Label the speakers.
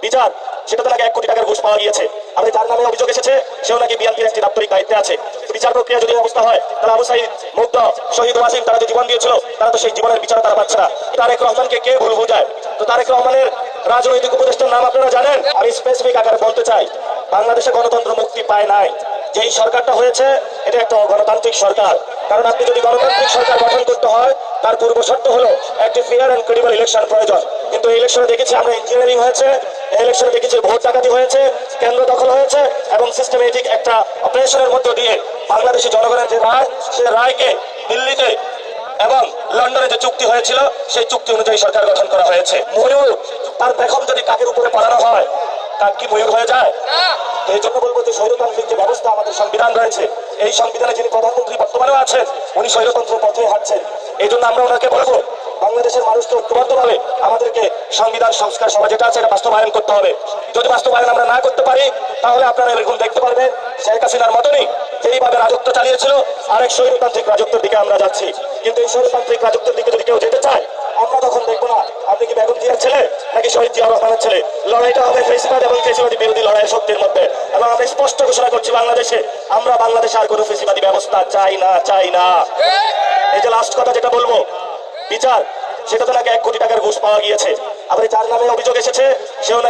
Speaker 1: বিচার সেটা তো নাকি 1 কোটি টাকার ঘুষ পাওয়া গিয়েছে। আবার যার নামে অভিযোগ এসেছে সেও নাকি বিএনপির একটি দাপ্তরিক দায়িত্বে আছে। বিচার প্রক্রিয়া যদি অবস্থা হয় তাহলে আবু সাইদ, মুগ্ধ, শহীদ ওয়াসিম তারা যে জীবন দিয়েছিল তারা তো সেই জীবনের বিচার তারা পাচ্ছে না। তারেক রহমানকে কে ভুল বোঝায়? তো তারেক রহমানের রাজনৈতিক উপদেষ্টার নাম আপনারা জানেন? আমি স্পেসিফিক আকারে বলতে চাই, বাংলাদেশে গণতন্ত্র মুক্তি পায় নাই। যেই সরকারটা হয়েছে এটা একটা গণতান্ত্রিক সরকার। কারণ আপনি যদি গণতান্ত্রিক সরকার গঠন করতে হয় তার পূর্ব শর্ত হলো একটি ফেয়ার এন্ড ক্রেডিবল ইলেকশন প্রয়োজন। কিন্তু এই ইলেকশনে দেখেছি আমরা ইঞ্জিনিয়ারিং হয়েছে, এই ইলেকশনে দেখেছি ভোট ডাকাতি হয়েছে, কেন্দ্র দখল হয়েছে এবং সিস্টেমেটিক একটা অপারেশনের মধ্য দিয়ে বাংলাদেশি জনগণের যে রায়, সে রায়কে দিল্লিতে এবং লন্ডনে যে চুক্তি হয়েছিল সেই চুক্তি অনুযায়ী সরকার গঠন করা হয়েছে। ময়ূর তার বেগম যদি কাকের উপরে পড়ানো হয় কাক কি ময়ূর হয়ে যায়? এই জন্য বলবো যে স্বৈরতান্ত্রিক যে ব্যবস্থা আমাদের সংবিধান রয়েছে, এই সংবিধানে যিনি প্রধানমন্ত্রী বর্তমানেও আছেন উনি স্বৈরতন্ত্রের পথে হাঁটছেন। এই জন্য আমরা ওনাকে বলবো বাংলাদেশের মানুষকে ঐক্যবদ্ধভাবে আমাদেরকে সংবিধান সংস্কার সভা যেটা আছে এটা বাস্তবায়ন করতে হবে। যদি বাস্তবায়ন আমরা না করতে পারি তাহলে আপনারা এরকম দেখতে পারবেন শেখ হাসিনার মতনই যেইভাবে রাজত্ব চালিয়েছিল আরেক স্বৈরতান্ত্রিক রাজত্বের দিকে আমরা যাচ্ছি। কিন্তু এই স্বৈরতান্ত্রিক রাজত্বের দিকে যদি কেউ যেতে চায় আমরা তখন দেখবো না আপনি কি বেগম জিয়ার ছেলে নাকি শহীদ জিয়া রহমানের ছেলে। লড়াইটা হবে ফেসিবাদ এবং ফেসিবাদী বিরোধী লড়াইয়ের শক্তির মধ্যে। এবং আমরা স্পষ্ট ঘোষণা করছি আমরা বাংলাদেশে আর কোনো ফেসিবাদী ব্যবস্থা চাই না, চাই না। এই যে লাস্ট কথা যেটা বলবো, বিচার সেটা তো নাকি 1 কোটি টাকার ঘুষ পাওয়া গিয়েছে। আবার যার নামে অভিযোগ এসেছে সেও